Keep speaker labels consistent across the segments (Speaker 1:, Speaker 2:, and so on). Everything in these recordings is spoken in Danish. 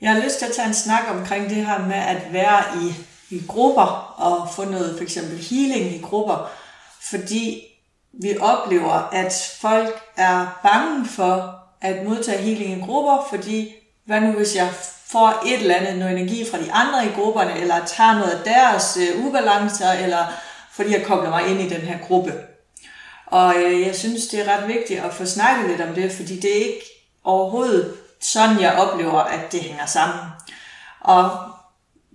Speaker 1: Jeg har lyst til at tage en snak omkring det her med at være i grupper og få noget for eksempel healing i grupper, fordi vi oplever, at folk er bange for at modtage healing i grupper, fordi hvad nu hvis jeg får et eller andet, noget energi fra de andre i grupperne, eller tager noget af deres ubalancer, eller fordi jeg kobler mig ind i den her gruppe. Og jeg synes, det er ret vigtigt at få snakket lidt om det, fordi det er ikke overhovedet sådan, jeg oplever, at det hænger sammen. Og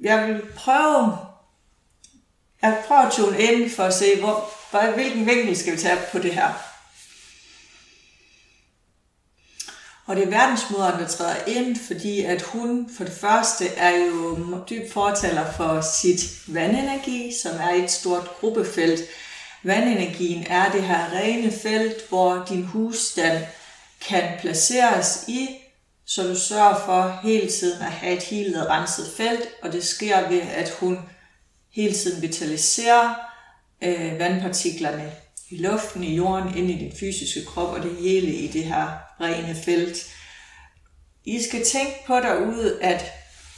Speaker 1: jeg vil prøve at tune ind for at se, hvilken vinkel skal vi tage på det her. Og det er verdensmoderen, der træder ind, fordi at hun for det første er jo dyb fortaler for sit vandenergi, som er et stort gruppefelt. Vandenergien er det her rene felt, hvor din husstand kan placeres i, så du sørger for hele tiden at have et healet renset felt, og det sker ved, at hun hele tiden vitaliserer vandpartiklerne i luften, i jorden, ind i din fysiske krop, og det hele i det her rene felt. I skal tænke på derude, at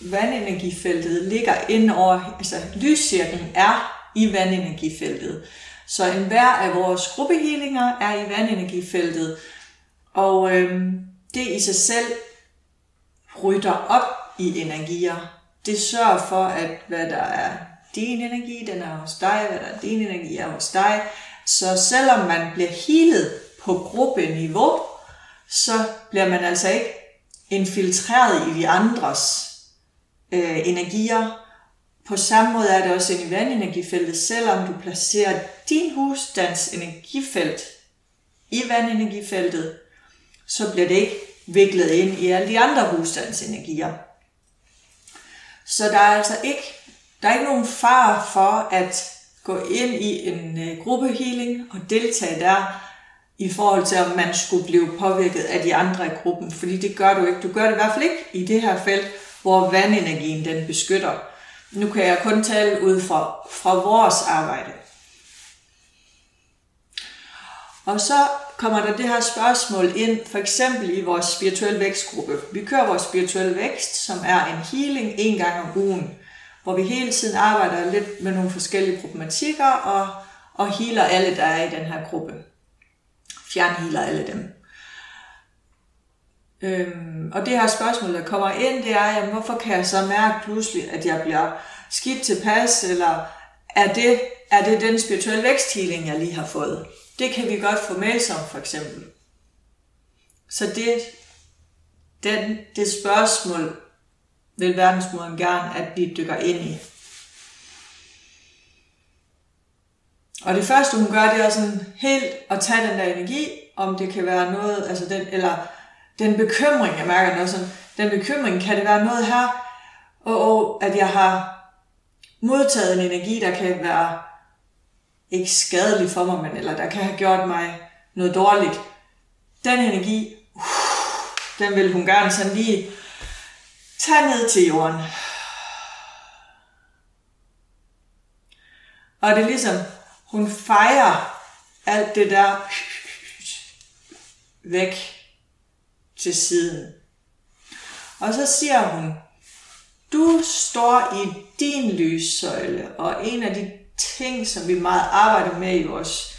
Speaker 1: vandenergifeltet ligger ind over, altså lyscirklen er i vandenergifeltet. Så enhver af vores gruppehealinger er i vandenergifeltet, og det i sig selv rydder op i energier. Det sørger for, at hvad der er din energi, den er hos dig, hvad der er din energi, er hos dig. Så selvom man bliver healet på gruppeniveau, så bliver man altså ikke infiltreret i de andres energier. På samme måde er det også inde i vandenergifeltet. Selvom du placerer din husstands energifelt i vandenergifeltet, så bliver det ikke viklet ind i alle de andre husstands energier. Så der er altså ikke nogen fare for at gå ind i en gruppehealing og deltage der, i forhold til om man skulle blive påvirket af de andre i gruppen, fordi det gør du ikke. Du gør det i hvert fald ikke i det her felt, hvor vandenergien den beskytter. Nu kan jeg kun tale ud fra vores arbejde. Og så kommer der det her spørgsmål ind, for eksempel i vores spirituelle vækstgruppe. Vi kører vores spirituelle vækst, som er en healing en gang om ugen, hvor vi hele tiden arbejder lidt med nogle forskellige problematikker og healer alle, der er i den her gruppe. Fjernhealer alle dem. Og det her spørgsmål, der kommer ind, det er, jamen, hvorfor kan jeg så mærke pludselig, at jeg bliver skidt tilpas, eller er det den spirituelle væksthealing, jeg lige har fået? Det kan vi godt få mails om, for eksempel. Så det spørgsmål vil verdensmoderen gerne, at vi dykker ind i. Og det første, hun gør, det er sådan helt at tage den der energi, om det kan være noget, altså den bekymring, jeg mærker noget sådan, den bekymring, kan det være noget her, og at jeg har modtaget en energi, der kan være ikke skadelig for mig, men eller der kan have gjort mig noget dårligt. Den energi, den vil hun gerne sådan lige tage ned til jorden. Og det er ligesom, hun fejrer alt det der væk til siden. Og så siger hun, du står i din lyssøjle, og en af de ting, som vi meget arbejder med i vores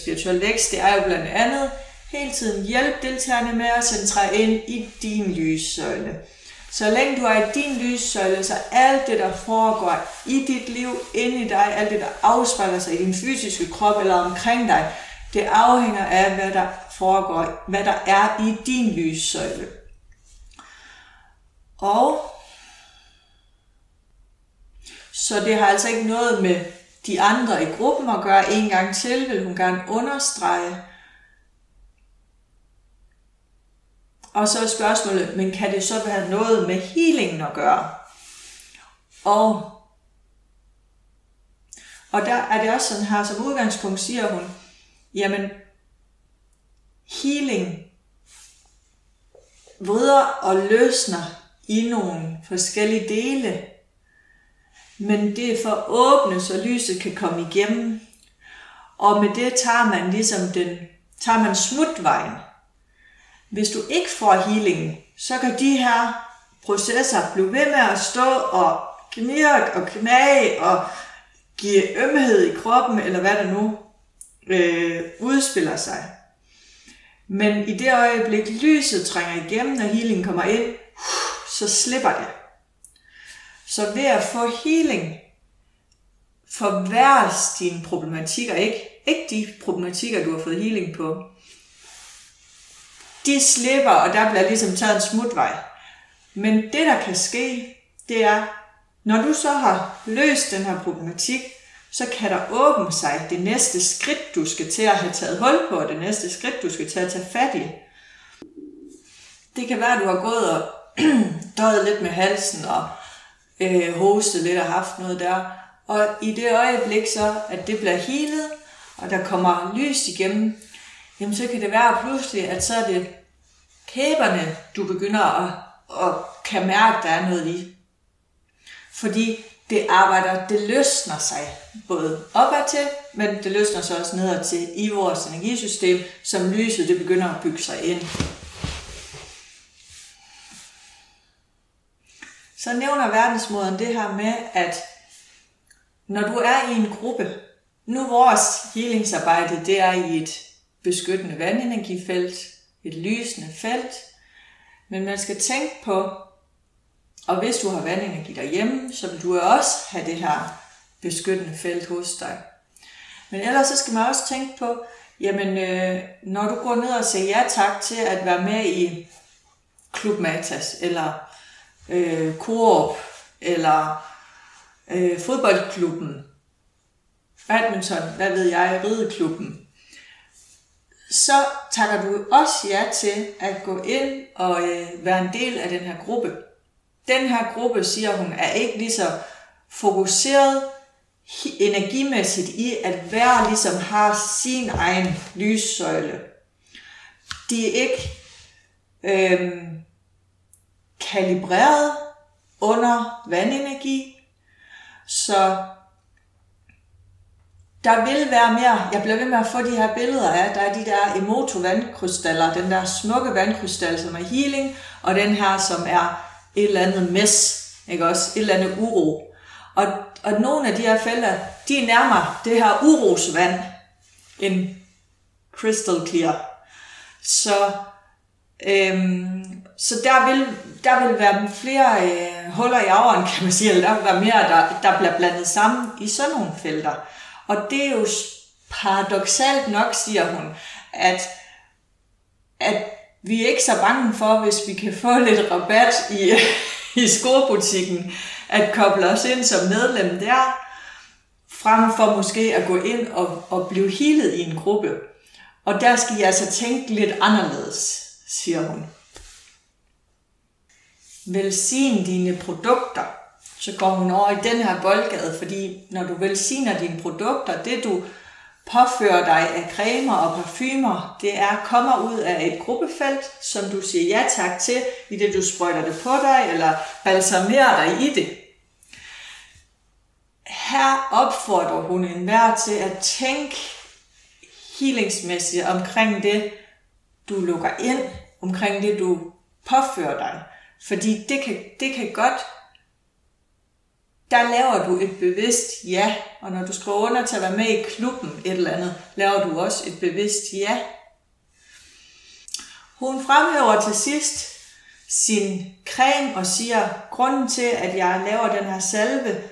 Speaker 1: spirituelle vækst, det er jo blandt andet hele tiden hjælpe deltagerne med at centrere ind i din lyssøjle. Så længe du er i din lyssøjle, så alt det, der foregår i dit liv, inde i dig, alt det, der afspejler sig i din fysiske krop eller omkring dig, det afhænger af, hvad der foregår, hvad der er i din lyssøjle. Og så det har altså ikke noget med de andre i gruppen at gøre en gang til, vil hun gerne understrege. Og så er spørgsmålet, men kan det så have noget med healingen at gøre? Og der er det også sådan her, som udgangspunkt siger hun, jamen healing vrider og løsner i nogle forskellige dele, men det er for at åbne, så lyset kan komme igennem. Og med det tager man smutvejen. Hvis du ikke får healingen, så kan de her processer blive ved med at stå og knirke og knage og give ømhed i kroppen, eller hvad der nu udspiller sig. Men i det øjeblik, lyset trænger igennem, når healing kommer ind, så slipper det. Så ved at få healing, forværres dine problematikker, ikke de problematikker, du har fået healing på. De slipper, og der bliver ligesom taget en smutvej. Men det, der kan ske, det er, når du så har løst den her problematik, så kan der åbne sig det næste skridt, du skal til at have taget hul på, og det næste skridt, du skal til at tage fat i. Det kan være, at du har gået og døjet lidt med halsen og hostet lidt og haft noget der. Og i det øjeblik så, at det bliver healet, og der kommer lys igennem, jamen så kan det være pludselig, at så er det kæberne, du begynder at kan mærke, der er noget i. Fordi det løsner sig både opad til, men det løsner sig også nedad til i vores energisystem, som lyset det begynder at bygge sig ind. Så nævner verdensmoderen det her med, at når du er i en gruppe, nu vores healingsarbejde, det er i et beskyttende vandenergifelt, et lysende felt, men man skal tænke på, og hvis du har vandenergi derhjemme, så vil du også have det her beskyttende felt hos dig. Men ellers så skal man også tænke på, jamen når du går ned og siger ja tak til at være med i Klub Matas, eller Coop, eller fodboldklubben, badminton, hvad ved jeg, rideklubben, så takker du også ja til at gå ind og være en del af den her gruppe. Den her gruppe, siger hun, er ikke lige så fokuseret energimæssigt i, at hver ligesom har sin egen lyssøjle. De er ikke kalibreret under vandenergi, så der vil være mere. Jeg bliver ved med at få de her billeder af, der er de der Emoto vandkrystaller, den der smukke vandkrystal, som er healing, og den her, som er et eller andet mess, ikke også? Et eller andet uro. Og nogle af de her felter, de er nærmere det her urosvand end crystal clear. Så der vil være flere huller i auraen, kan man sige, eller der vil være mere, der bliver blandet sammen i sådan nogle felter. Og det er jo paradoksalt nok, siger hun, at vi er ikke så bange for, hvis vi kan få lidt rabat i skobutikken, at koble os ind som medlem der, frem for måske at gå ind og blive healet i en gruppe. Og der skal I altså tænke lidt anderledes, siger hun. Velsign dine produkter. Så går hun over i den her boldgade, fordi når du velsigner dine produkter, det du påfører dig af cremer og parfumer, det kommer ud af et gruppefelt, som du siger ja tak til, i det du sprøjter det på dig, eller balsamerer dig i det. Her opfordrer hun enhver til at tænke healingsmæssigt omkring det, du lukker ind, omkring det, du påfører dig. Fordi det kan godt, der laver du et bevidst ja, og når du skriver under til at være med i klubben et eller andet, laver du også et bevidst ja. Hun fremhæver til sidst sin creme og siger, grunden til, at jeg laver den her salve,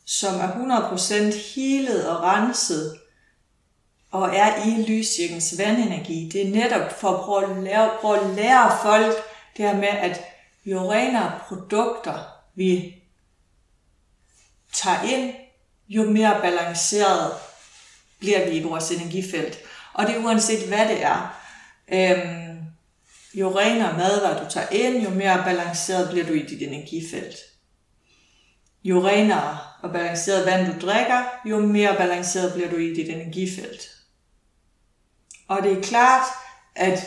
Speaker 1: som er 100% healet og renset, og er i lyscirkens vandenergi, det er netop for at prøve at lære folk det her med, at jo renere produkter vi tager ind, jo mere balanceret bliver vi i vores energifelt. Og det er uanset hvad det er. Jo renere madvarer du tager ind, jo mere balanceret bliver du i dit energifelt. Jo renere og balanceret vand du drikker, jo mere balanceret bliver du i dit energifelt. Og det er klart, at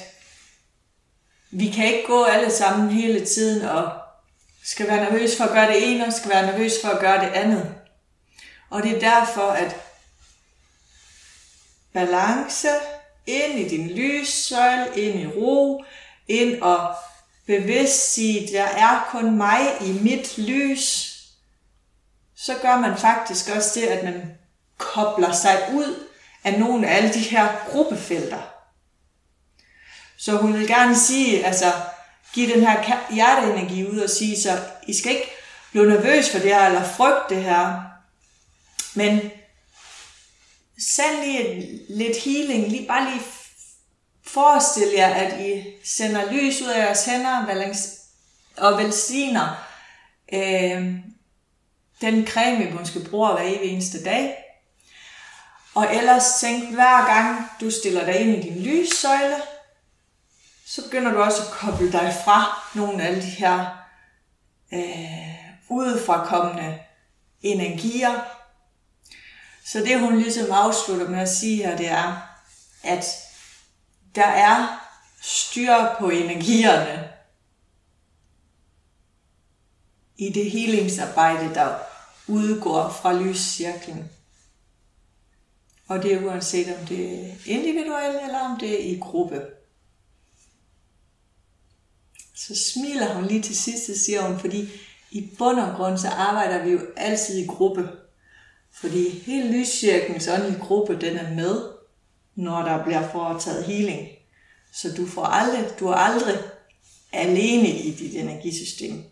Speaker 1: vi kan ikke gå alle sammen hele tiden og skal være nervøs for at gøre det ene, og skal være nervøs for at gøre det andet. Og det er derfor, at balance ind i din lyssøjle, ind i ro, ind og bevidst sige, der er kun mig i mit lys, så gør man faktisk også det, at man kobler sig ud af nogle af alle de her gruppefelter. Så hun vil gerne sige, altså give den her hjerteenergi ud og sige, så I skal ikke blive nervøs for det her, eller frygte det her, men send lige lidt healing, bare lige forestil jer, at I sender lys ud af jeres hænder og velsigner den creme, I måske bruger hver evig eneste dag. Og ellers tænk, hver gang du stiller dig ind i din lyssøjle, så begynder du også at koble dig fra nogle af alle de her udefrakommende energier. Så det hun ligesom afslutter med at sige her, det er, at der er styr på energierne i det healingsarbejde, der udgår fra lyscirklen. Og det er uanset om det er individuelt eller om det er i gruppe. Så smiler hun lige til sidst, siger hun, fordi i bund og grund så arbejder vi jo altid i gruppe. Fordi hele lyscirklens åndelige gruppe, den er med, når der bliver foretaget healing. Så du er aldrig alene i dit energisystem.